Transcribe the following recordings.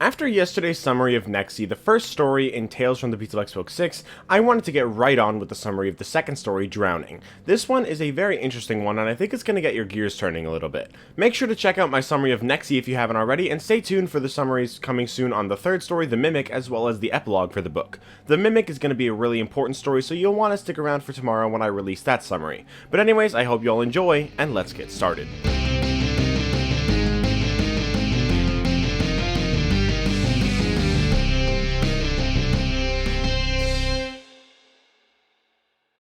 After yesterday's summary of Nexi, the first story in Tales from the Pizzaplex Book 6, I wanted to get right on with the summary of the second story, Drowning. This one is a very interesting one, and I think it's going to get your gears turning a little bit. Make sure to check out my summary of Nexi if you haven't already, and stay tuned for the summaries coming soon on the third story, The Mimic, as well as the epilogue for the book. The Mimic is going to be a really important story, so you'll want to stick around for tomorrow when I release that summary. But anyways, I hope you all enjoy, and let's get started.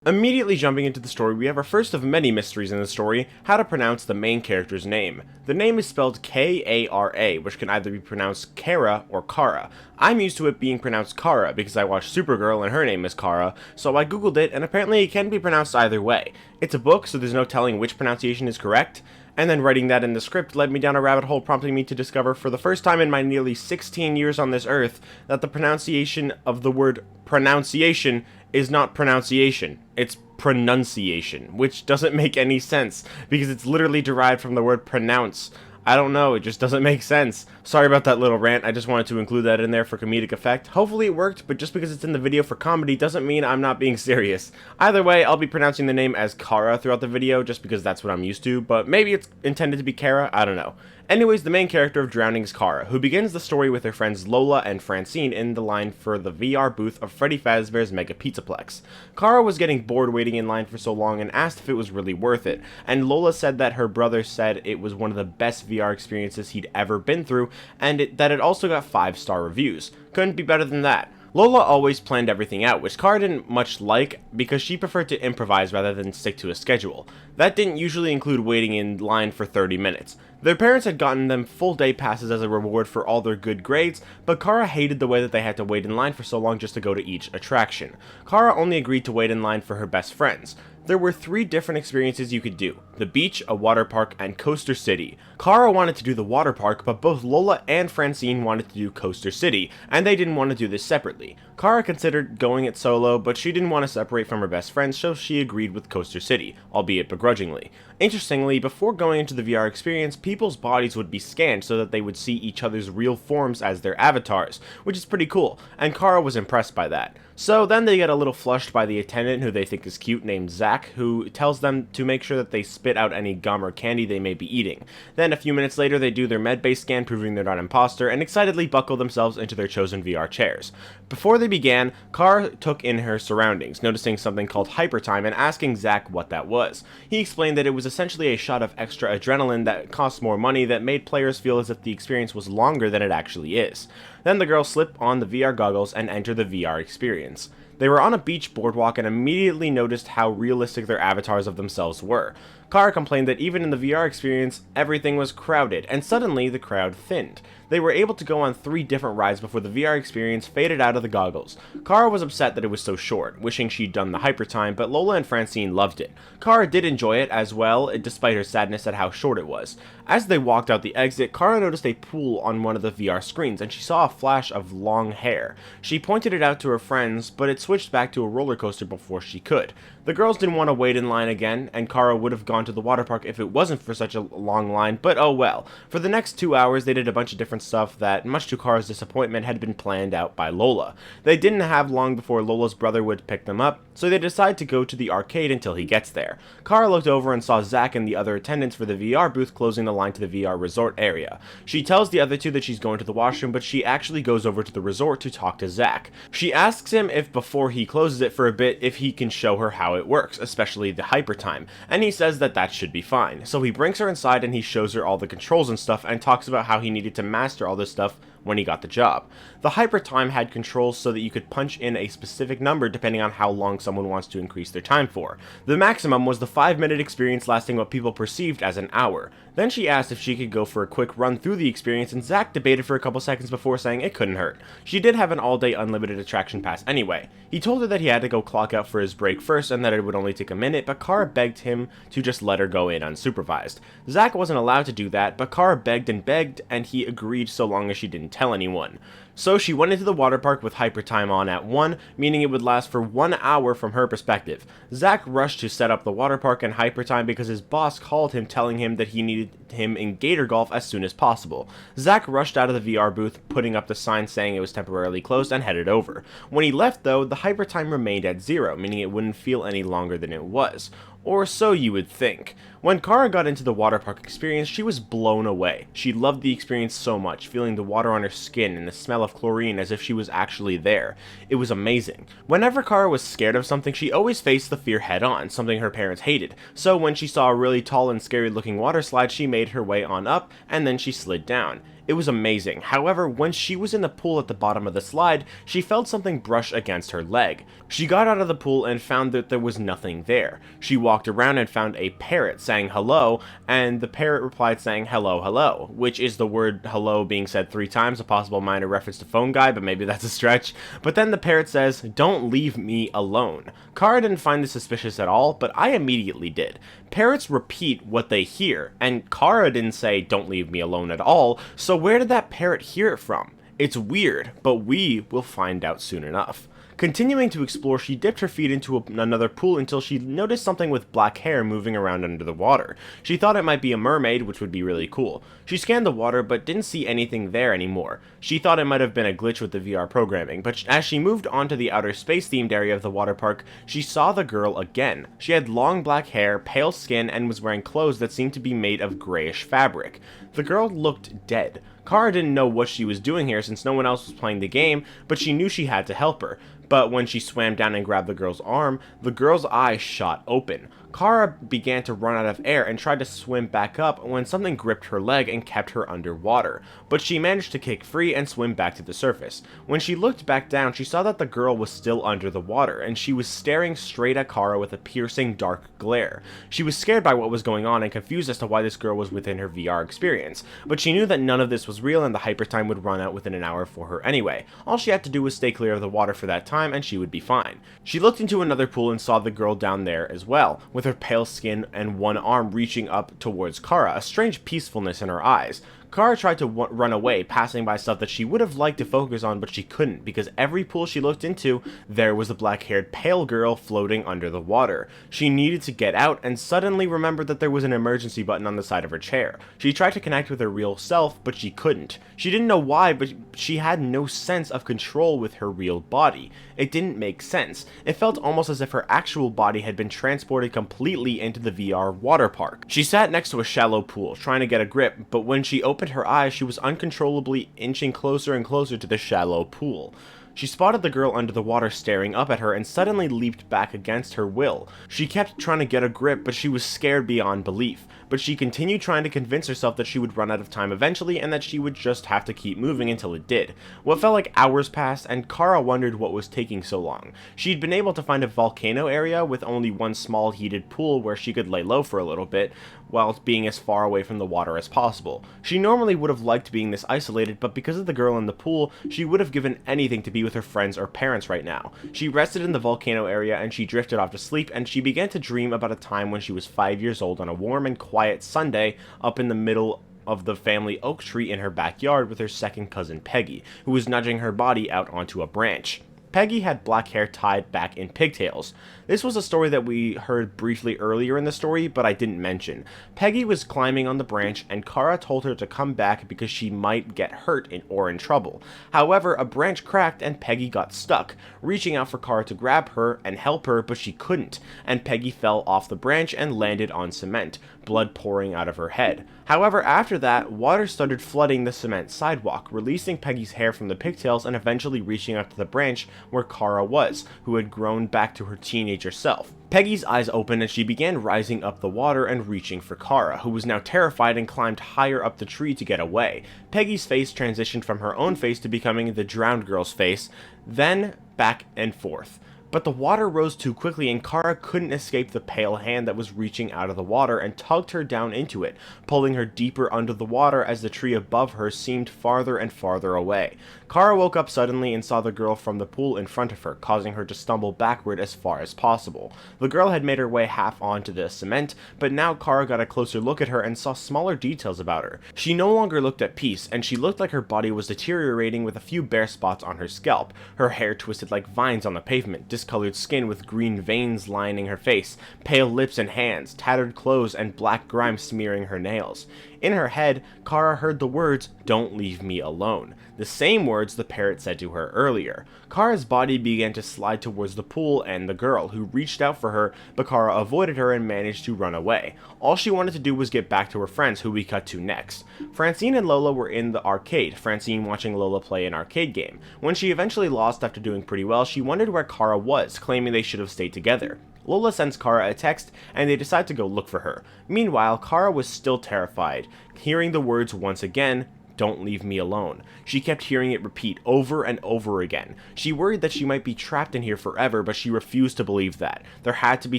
Immediately jumping into the story, we have our first of many mysteries in the story, how to pronounce the main character's name. The name is spelled K-A-R-A, which can either be pronounced Kara or Kara. I'm used to it being pronounced Kara because I watched Supergirl and her name is Kara, so I googled it and apparently it can be pronounced either way. It's a book, so there's no telling which pronunciation is correct. And then writing that in the script led me down a rabbit hole, prompting me to discover for the first time in my nearly 16 years on this earth that the pronunciation of the word pronunciation is not pronunciation, it's pronunciation, which doesn't make any sense because it's literally derived from the word pronounce. I don't know, it just doesn't make sense. Sorry about that little rant, I just wanted to include that in there for comedic effect. Hopefully it worked, but just because it's in the video for comedy doesn't mean I'm not being serious. Either way, I'll be pronouncing the name as Kara throughout the video, just because that's what I'm used to, but maybe it's intended to be Kara, I don't know. Anyways, the main character of Drowning is Kara, who begins the story with her friends Lola and Francine in the line for the VR booth of Freddy Fazbear's Mega Pizzaplex. Kara was getting bored waiting in line for so long and asked if it was really worth it, and Lola said that her brother said it was one of the best VR experiences he'd ever been through, and that it also got 5-star reviews. Couldn't be better than that. Lola always planned everything out, which Kara didn't much like because she preferred to improvise rather than stick to a schedule. That didn't usually include waiting in line for 30 minutes. Their parents had gotten them full day passes as a reward for all their good grades, but Kara hated the way that they had to wait in line for so long just to go to each attraction. Kara only agreed to wait in line for her best friends. There were 3 different experiences you could do: the beach, a water park, and Coaster City. Kara wanted to do the water park, but both Lola and Francine wanted to do Coaster City, and they didn't want to do this separately. Kara considered going it solo, but she didn't want to separate from her best friends, so she agreed with Coaster City, albeit begrudgingly. Interestingly, before going into the VR experience, people's bodies would be scanned so that they would see each other's real forms as their avatars, which is pretty cool, and Kara was impressed by that. So then they get a little flushed by the attendant, who they think is cute, named Zach, who tells them to make sure that they spit out any gum or candy they may be eating. Then a few minutes later they do their med-based scan, proving they're not an imposter, and excitedly buckle themselves into their chosen VR chairs. Before they began, Kara took in her surroundings, noticing something called hypertime and asking Zach what that was. He explained that it was essentially a shot of extra adrenaline that cost more money that made players feel as if the experience was longer than it actually is. Then the girls slip on the VR goggles and enter the VR experience. They were on a beach boardwalk and immediately noticed how realistic their avatars of themselves were. Kara complained that even in the VR experience, everything was crowded, and suddenly the crowd thinned. They were able to go on 3 different rides before the VR experience faded out of the goggles. Kara was upset that it was so short, wishing she'd done the hypertime, but Lola and Francine loved it. Kara did enjoy it as well, despite her sadness at how short it was. As they walked out the exit, Kara noticed a pool on one of the VR screens, and she saw a flash of long hair. She pointed it out to her friends, but it switched back to a roller coaster before she could. The girls didn't want to wait in line again, and Kara would have gone to the water park if it wasn't for such a long line, but oh well. For the next 2 hours, they did a bunch of different stuff that, much to Kara's disappointment, had been planned out by Lola. They didn't have long before Lola's brother would pick them up, so they decide to go to the arcade until he gets there. Kara looked over and saw Zach and the other attendants for the VR booth closing the line to the VR resort area. She tells the other 2 that she's going to the washroom, but she actually goes over to the resort to talk to Zach. She asks him if before he closes it for a bit, if he can show her how it works, especially the hypertime, and he says that that should be fine. So he brings her inside and he shows her all the controls and stuff and talks about how he needed to master all this stuff when he got the job. The hypertime had controls so that you could punch in a specific number depending on how long someone wants to increase their time for. The maximum was the 5-minute experience lasting what people perceived as an hour. Then she asked if she could go for a quick run through the experience, and Zach debated for a couple seconds before saying it couldn't hurt. She did have an all-day unlimited attraction pass anyway. He told her that he had to go clock out for his break first and that it would only take a minute, but Kara begged him to just let her go in unsupervised. Zach wasn't allowed to do that, but Kara begged, and he agreed so long as she didn't tell anyone. So she went into the water park with hyper time on at 1, meaning it would last for 1 hour from her perspective. Zach rushed to set up the water park and hyper time because his boss called him telling him that he needed him in Gator Golf as soon as possible. Zach rushed out of the VR booth, putting up the sign saying it was temporarily closed, and headed over. When he left though, the hyper time remained at 0, meaning it wouldn't feel any longer than it was. Or so you would think. When Kara got into the water park experience, she was blown away. She loved the experience so much, feeling the water on her skin and the smell of chlorine as if she was actually there. It was amazing. Whenever Kara was scared of something, she always faced the fear head on, something her parents hated. So when she saw a really tall and scary looking water slide, she made her way on up, and then she slid down. It was amazing. However, when she was in the pool at the bottom of the slide, she felt something brush against her leg. She got out of the pool and found that there was nothing there. She walked around and found a parrot saying hello, and the parrot replied saying hello, hello, which is the word hello being said 3 times, a possible minor reference to Phone Guy, but maybe that's a stretch. But then the parrot says, "Don't leave me alone." Kara didn't find this suspicious at all, but I immediately did. Parrots repeat what they hear, and Kara didn't say, "Don't leave me alone" at all, so where did that parrot hear it from? It's weird, but we will find out soon enough. Continuing to explore, she dipped her feet into another pool until she noticed something with black hair moving around under the water. She thought it might be a mermaid, which would be really cool. She scanned the water, but didn't see anything there anymore. She thought it might have been a glitch with the VR programming, but as she moved onto the outer space-themed area of the water park, she saw the girl again. She had long black hair, pale skin, and was wearing clothes that seemed to be made of grayish fabric. The girl looked dead. Kara didn't know what she was doing here since no one else was playing the game, but she knew she had to help her. But when she swam down and grabbed the girl's arm, the girl's eyes shot open. Kara began to run out of air and tried to swim back up when something gripped her leg and kept her underwater, but she managed to kick free and swim back to the surface. When she looked back down, she saw that the girl was still under the water, and she was staring straight at Kara with a piercing dark glare. She was scared by what was going on and confused as to why this girl was within her VR experience, but she knew that none of this was real and the hyper time would run out within an hour for her anyway. All she had to do was stay clear of the water for that time and she would be fine. She looked into another pool and saw the girl down there as well, with her pale skin and one arm reaching up towards Kara, a strange peacefulness in her eyes. Kara tried to run away, passing by stuff that she would have liked to focus on, but she couldn't, because every pool she looked into, there was a black-haired pale girl floating under the water. She needed to get out, and suddenly remembered that there was an emergency button on the side of her chair. She tried to connect with her real self, but she couldn't. She didn't know why, but she had no sense of control with her real body. It didn't make sense. It felt almost as if her actual body had been transported completely into the VR water park. She sat next to a shallow pool, trying to get a grip, but when she opened her eyes, she was uncontrollably inching closer and closer to the shallow pool. She spotted the girl under the water staring up at her and suddenly leaped back against her will. She kept trying to get a grip, but she was scared beyond belief. But she continued trying to convince herself that she would run out of time eventually and that she would just have to keep moving until it did. What felt like hours passed, and Kara wondered what was taking so long. She'd been able to find a volcano area with only one small heated pool where she could lay low for a little bit, while being as far away from the water as possible. She normally would have liked being this isolated, but because of the girl in the pool, she would have given anything to be with her friends or parents right now. She rested in the volcano area and she drifted off to sleep, and she began to dream about a time when she was 5 years old on a warm and quiet Sunday up in the middle of the family oak tree in her backyard with her second cousin Peggy, who was nudging her body out onto a branch. Peggy had black hair tied back in pigtails. This was a story that we heard briefly earlier in the story, but I didn't mention. Peggy was climbing on the branch, and Kara told her to come back because she might get hurt or in trouble. However, a branch cracked and Peggy got stuck, reaching out for Kara to grab her and help her, but she couldn't, and Peggy fell off the branch and landed on cement, blood pouring out of her head. However, after that, water started flooding the cement sidewalk, releasing Peggy's hair from the pigtails and eventually reaching out to the branch where Kara was, who had grown back to her teenager self. Peggy's eyes opened and she began rising up the water and reaching for Kara, who was now terrified and climbed higher up the tree to get away. Peggy's face transitioned from her own face to becoming the drowned girl's face, then back and forth. But the water rose too quickly and Kara couldn't escape the pale hand that was reaching out of the water and tugged her down into it, pulling her deeper under the water as the tree above her seemed farther and farther away. Kara woke up suddenly and saw the girl from the pool in front of her, causing her to stumble backward as far as possible. The girl had made her way half onto the cement, but now Kara got a closer look at her and saw smaller details about her. She no longer looked at peace, and she looked like her body was deteriorating with a few bare spots on her scalp, her hair twisted like vines on the pavement, discolored skin with green veins lining her face, pale lips and hands, tattered clothes, and black grime smearing her nails. In her head, Kara heard the words, "Don't leave me alone," the same words the parrot said to her earlier. Kara's body began to slide towards the pool and the girl, who reached out for her, but Kara avoided her and managed to run away. All she wanted to do was get back to her friends, who we cut to next. Francine and Lola were in the arcade, Francine watching Lola play an arcade game. When she eventually lost after doing pretty well, she wondered where Kara was, claiming they should have stayed together. Lola sends Kara a text, and they decide to go look for her. Meanwhile, Kara was still terrified, hearing the words once again, "Don't leave me alone." She kept hearing it repeat over and over again. She worried that she might be trapped in here forever, but she refused to believe that. There had to be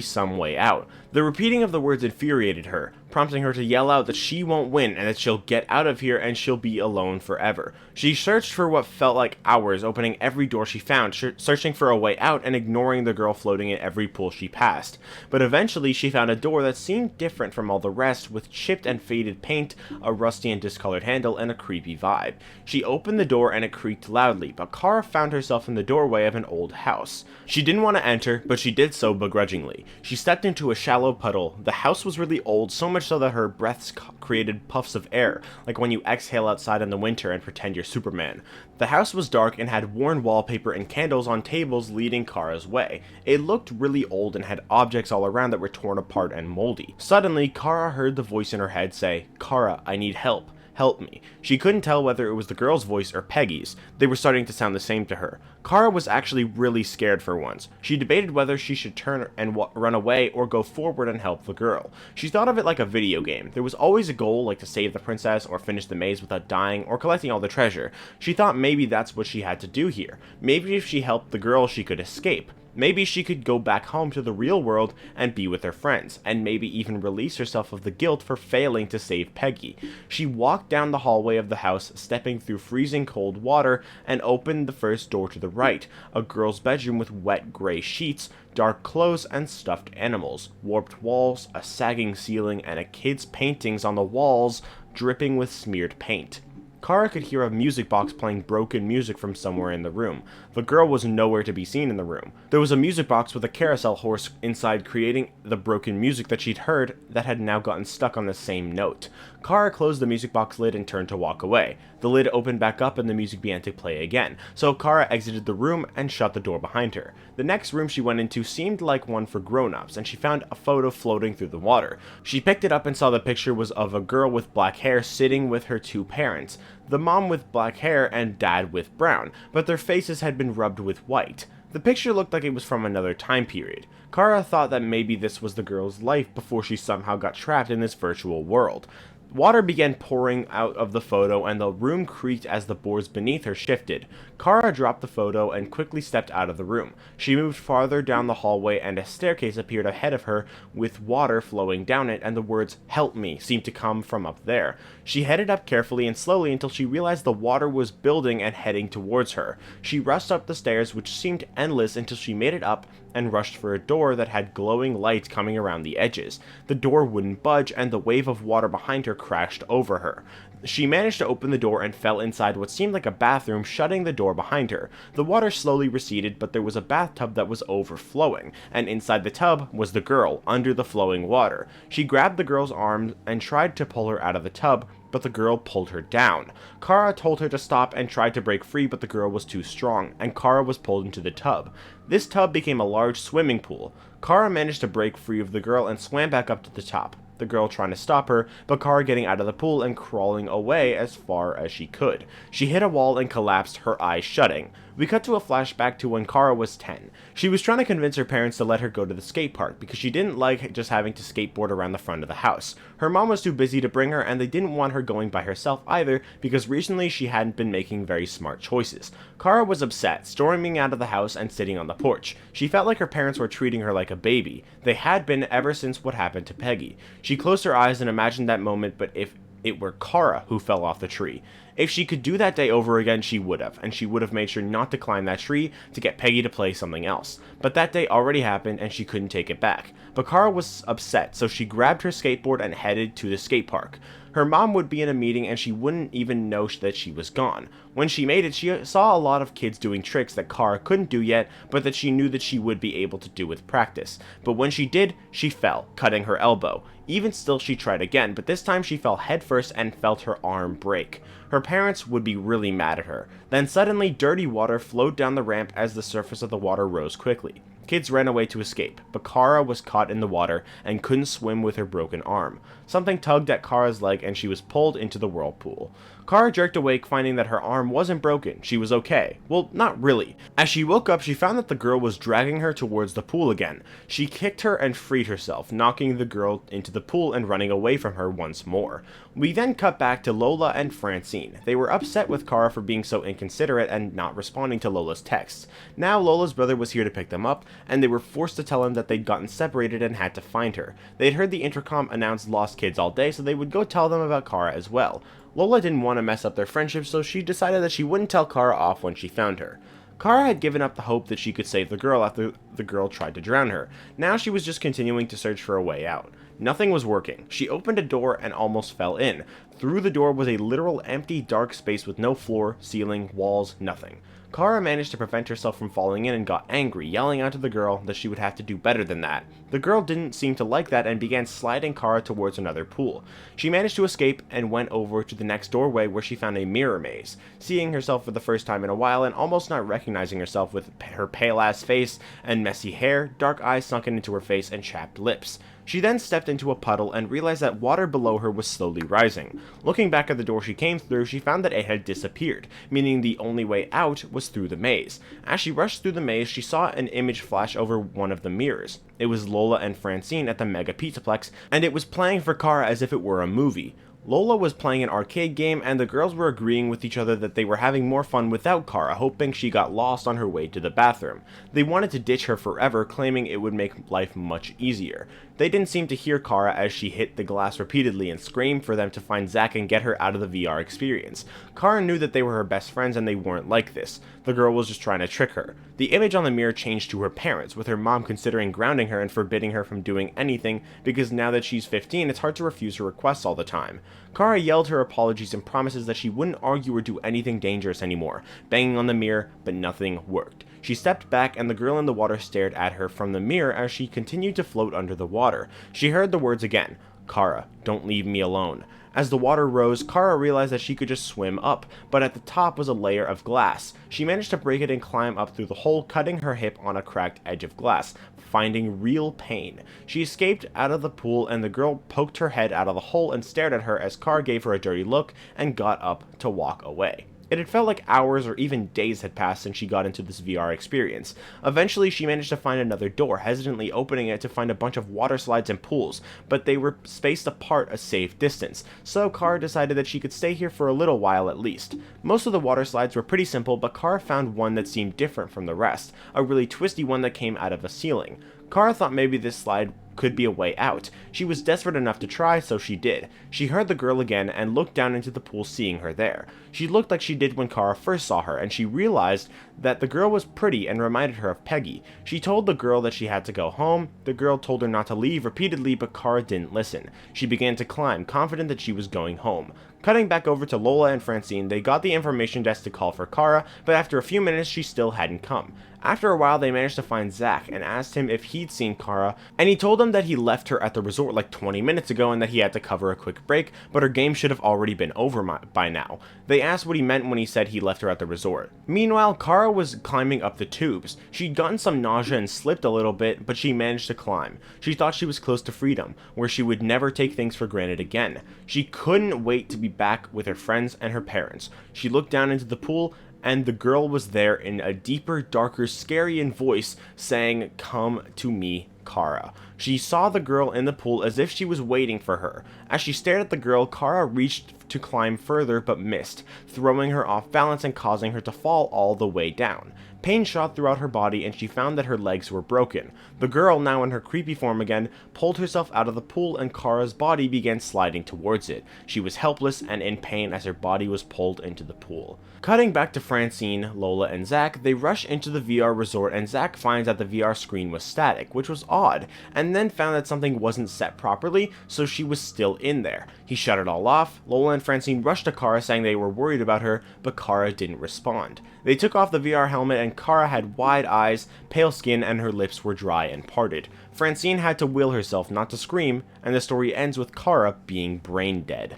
some way out. The repeating of the words infuriated her, prompting her to yell out that she won't win and that she'll get out of here and she'll be alone forever. She searched for what felt like hours, opening every door she found, searching for a way out and ignoring the girl floating in every pool she passed. But eventually she found a door that seemed different from all the rest, with chipped and faded paint, a rusty and discolored handle, and a creepy vibe. She opened the door and it creaked loudly, but Kara found herself in the doorway of an old house. She didn't want to enter, but she did so begrudgingly. She stepped into a shallow puddle. The house was really old, so much so that her breaths created puffs of air, like when you exhale outside in the winter and pretend you're Superman. The house was dark and had worn wallpaper and candles on tables leading Kara's way. It looked really old and had objects all around that were torn apart and moldy. Suddenly, Kara heard the voice in her head say, "Kara, I need help. Help me." She couldn't tell whether it was the girl's voice or Peggy's. They were starting to sound the same to her. Kara was actually really scared for once. She debated whether she should turn and run away or go forward and help the girl. She thought of it like a video game. There was always a goal, like to save the princess or finish the maze without dying or collecting all the treasure. She thought maybe that's what she had to do here. Maybe if she helped the girl she could escape. Maybe she could go back home to the real world and be with her friends, and maybe even release herself of the guilt for failing to save Peggy. She walked down the hallway of the house, stepping through freezing cold water, and opened the first door to the right, a girl's bedroom with wet gray sheets, dark clothes, and stuffed animals, warped walls, a sagging ceiling, and a kid's paintings on the walls dripping with smeared paint. Kara could hear a music box playing broken music from somewhere in the room. The girl was nowhere to be seen in the room. There was a music box with a carousel horse inside, creating the broken music that she'd heard that had now gotten stuck on the same note. Kara closed the music box lid and turned to walk away. The lid opened back up and the music began to play again, so Kara exited the room and shut the door behind her. The next room she went into seemed like one for grown-ups, and she found a photo floating through the water. She picked it up and saw the picture was of a girl with black hair sitting with her two parents, the mom with black hair and dad with brown, but their faces had been rubbed with white. The picture looked like it was from another time period. Kara thought that maybe this was the girl's life before she somehow got trapped in this virtual world. Water began pouring out of the photo and the room creaked as the boards beneath her shifted. Kara dropped the photo and quickly stepped out of the room. She moved farther down the hallway and a staircase appeared ahead of her with water flowing down it, and the words "help me" seemed to come from up there. She headed up carefully and slowly until she realized the water was building and heading towards her. She rushed up the stairs, which seemed endless, until she made it up and rushed for a door that had glowing lights coming around the edges. The door wouldn't budge and the wave of water behind her crashed over her. She managed to open the door and fell inside what seemed like a bathroom, shutting the door behind her. The water slowly receded, but there was a bathtub that was overflowing, and inside the tub was the girl, under the flowing water. She grabbed the girl's arm and tried to pull her out of the tub, but the girl pulled her down. Kara told her to stop and tried to break free, but the girl was too strong, and Kara was pulled into the tub. This tub became a large swimming pool. Kara managed to break free of the girl and swam back up to the top, the girl trying to stop her, but Kara getting out of the pool and crawling away as far as she could. She hit a wall and collapsed, her eyes shutting. We cut to a flashback to when Kara was 10. She was trying to convince her parents to let her go to the skate park because she didn't like just having to skateboard around the front of the house. Her mom was too busy to bring her, and they didn't want her going by herself either because recently she hadn't been making very smart choices. Kara was upset, storming out of the house and sitting on the porch. She felt like her parents were treating her like a baby. They had been ever since what happened to Peggy. She closed her eyes and imagined that moment, but if it were Kara who fell off the tree. If she could do that day over again, she would have, and she would have made sure not to climb that tree to get Peggy to play something else. But that day already happened, and she couldn't take it back. But Kara was upset, so she grabbed her skateboard and headed to the skate park. Her mom would be in a meeting and she wouldn't even know that she was gone. When she made it, she saw a lot of kids doing tricks that Kara couldn't do yet, but that she knew that she would be able to do with practice. But when she did, she fell, cutting her elbow. Even still, she tried again, but this time she fell headfirst and felt her arm break. Her parents would be really mad at her. Then suddenly, dirty water flowed down the ramp as the surface of the water rose quickly. Kids ran away to escape, but Kara was caught in the water and couldn't swim with her broken arm. Something tugged at Kara's leg and she was pulled into the whirlpool. Kara jerked awake, finding that her arm wasn't broken. She was okay. Well, not really. As she woke up, she found that the girl was dragging her towards the pool again. She kicked her and freed herself, knocking the girl into the pool and running away from her once more. We then cut back to Lola and Francine. They were upset with Kara for being so inconsiderate and not responding to Lola's texts. Now Lola's brother was here to pick them up, and they were forced to tell him that they'd gotten separated and had to find her. They'd heard the intercom announce lost kids all day, so they would go tell them about Kara as well. Lola didn't want to mess up their friendship, so she decided that she wouldn't tell Kara off when she found her. Kara had given up the hope that she could save the girl after the girl tried to drown her. Now she was just continuing to search for a way out. Nothing was working. She opened a door and almost fell in. Through the door was a literal empty, dark space with no floor, ceiling, walls, nothing. Kara managed to prevent herself from falling in and got angry, yelling out to the girl that she would have to do better than that. The girl didn't seem to like that and began sliding Kara towards another pool. She managed to escape and went over to the next doorway where she found a mirror maze. Seeing herself for the first time in a while and almost not recognizing herself with her pale-ass face and messy hair, dark eyes sunken into her face, and chapped lips. She then stepped into a puddle and realized that water below her was slowly rising. Looking back at the door she came through, she found that it had disappeared, meaning the only way out was through the maze. As she rushed through the maze, she saw an image flash over one of the mirrors. It was Lola and Francine at the Mega Pizzaplex, and it was playing for Kara as if it were a movie. Lola was playing an arcade game, and the girls were agreeing with each other that they were having more fun without Kara, hoping she got lost on her way to the bathroom. They wanted to ditch her forever, claiming it would make life much easier. They didn't seem to hear Kara as she hit the glass repeatedly and screamed for them to find Zack and get her out of the VR experience. Kara knew that they were her best friends and they weren't like this. The girl was just trying to trick her. The image on the mirror changed to her parents, with her mom considering grounding her and forbidding her from doing anything because now that she's 15, it's hard to refuse her requests all the time. Kara yelled her apologies and promises that she wouldn't argue or do anything dangerous anymore, banging on the mirror, but nothing worked. She stepped back and the girl in the water stared at her from the mirror as she continued to float under the water. She heard the words again, "Kara, don't leave me alone." As the water rose, Kara realized that she could just swim up, but at the top was a layer of glass. She managed to break it and climb up through the hole, cutting her hip on a cracked edge of glass, finding real pain. She escaped out of the pool and the girl poked her head out of the hole and stared at her as Kara gave her a dirty look and got up to walk away. It had felt like hours or even days had passed since she got into this VR experience. Eventually, she managed to find another door, hesitantly opening it to find a bunch of water slides and pools, but they were spaced apart a safe distance, so Kara decided that she could stay here for a little while at least. Most of the water slides were pretty simple, but Kara found one that seemed different from the rest, a really twisty one that came out of a ceiling. Kara thought maybe this slide could be a way out. She was desperate enough to try, so she did. She heard the girl again and looked down into the pool, seeing her there. She looked like she did when Kara first saw her, and she realized that the girl was pretty and reminded her of Peggy. She told the girl that she had to go home. The girl told her not to leave repeatedly, but Kara didn't listen. She began to climb, confident that she was going home. Cutting back over to Lola and Francine, they got the information desk to call for Kara, but after a few minutes she still hadn't come. After a while, they managed to find Zack and asked him if he'd seen Kara, and he told them that he left her at the resort like 20 minutes ago and that he had to cover a quick break, but her game should have already been over by now. They asked what he meant when he said he left her at the resort. Meanwhile, Kara was climbing up the tubes. She'd gotten some nausea and slipped a little bit, but she managed to climb. She thought she was close to freedom, where she would never take things for granted again. She couldn't wait to be back with her friends and her parents. She looked down into the pool and the girl was there in a deeper, darker, scary voice saying, "Come to me, Kara." She saw the girl in the pool as if she was waiting for her. As she stared at the girl, Kara reached to climb further but missed, throwing her off balance and causing her to fall all the way down. Pain shot throughout her body and she found that her legs were broken. The girl, now in her creepy form again, pulled herself out of the pool and Kara's body began sliding towards it. She was helpless and in pain as her body was pulled into the pool. Cutting back to Francine, Lola, and Zach, they rush into the VR resort and Zach finds that the VR screen was static, which was odd, and then found that something wasn't set properly, so she was still in there. He shut it all off. Lola and Francine rushed to Kara saying they were worried about her, but Kara didn't respond. They took off the VR helmet and Kara had wide eyes, pale skin, and her lips were dry and parted. Francine had to will herself not to scream, and the story ends with Kara being brain dead.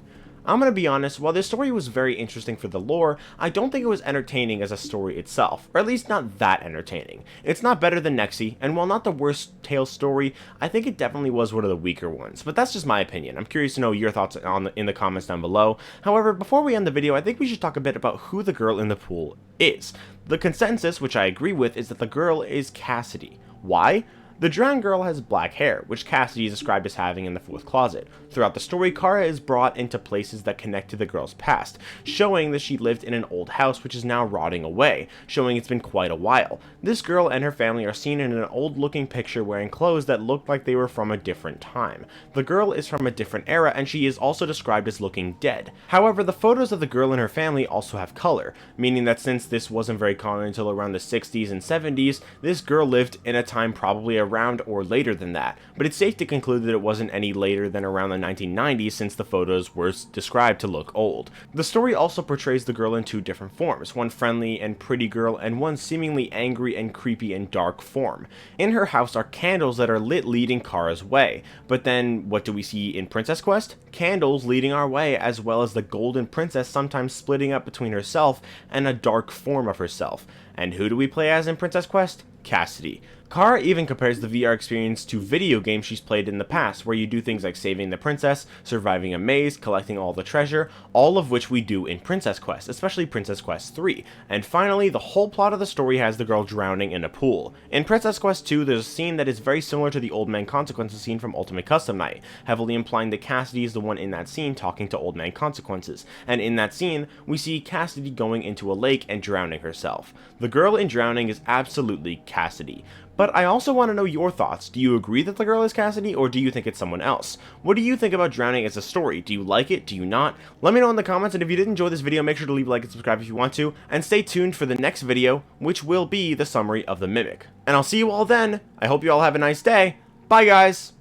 I'm gonna be honest, while this story was very interesting for the lore, I don't think it was entertaining as a story itself, or at least not that entertaining. It's not better than Nexi, and while not the worst Tale story, I think it definitely was one of the weaker ones, but that's just my opinion. I'm curious to know your thoughts in the comments down below. However, before we end the video, I think we should talk a bit about who the girl in the pool is. The consensus, which I agree with, is that the girl is Cassidy. Why? The drowned girl has black hair, which Cassidy is described as having in the fourth closet. Throughout the story, Kara is brought into places that connect to the girl's past, showing that she lived in an old house which is now rotting away, showing it's been quite a while. This girl and her family are seen in an old-looking picture wearing clothes that look like they were from a different time. The girl is from a different era, and she is also described as looking dead. However, the photos of the girl and her family also have color, meaning that since this wasn't very common until around the 60s and 70s, this girl lived in a time probably around or later than that, but it's safe to conclude that it wasn't any later than around the 1990s since the photos were described to look old. The story also portrays the girl in two different forms, one friendly and pretty girl and one seemingly angry and creepy and dark form. In her house are candles that are lit leading Kara's way, but then what do we see in Princess Quest? Candles leading our way, as well as the golden princess sometimes splitting up between herself and a dark form of herself. And who do we play as in Princess Quest? Cassidy. Kara even compares the VR experience to video games she's played in the past, where you do things like saving the princess, surviving a maze, collecting all the treasure, all of which we do in Princess Quest, especially Princess Quest 3. And finally, the whole plot of the story has the girl drowning in a pool. In Princess Quest 2, there's a scene that is very similar to the Old Man Consequences scene from Ultimate Custom Night, heavily implying that Cassidy is the one in that scene talking to Old Man Consequences. And in that scene, we see Cassidy going into a lake and drowning herself. The girl in drowning is absolutely Cassidy. But I also want to know your thoughts. Do you agree that the girl is Cassidy, or do you think it's someone else? What do you think about drowning as a story? Do you like it? Do you not? Let me know in the comments, and if you did enjoy this video, make sure to leave a like and subscribe if you want to, and stay tuned for the next video, which will be the summary of the Mimic. And I'll see you all then. I hope you all have a nice day. Bye, guys!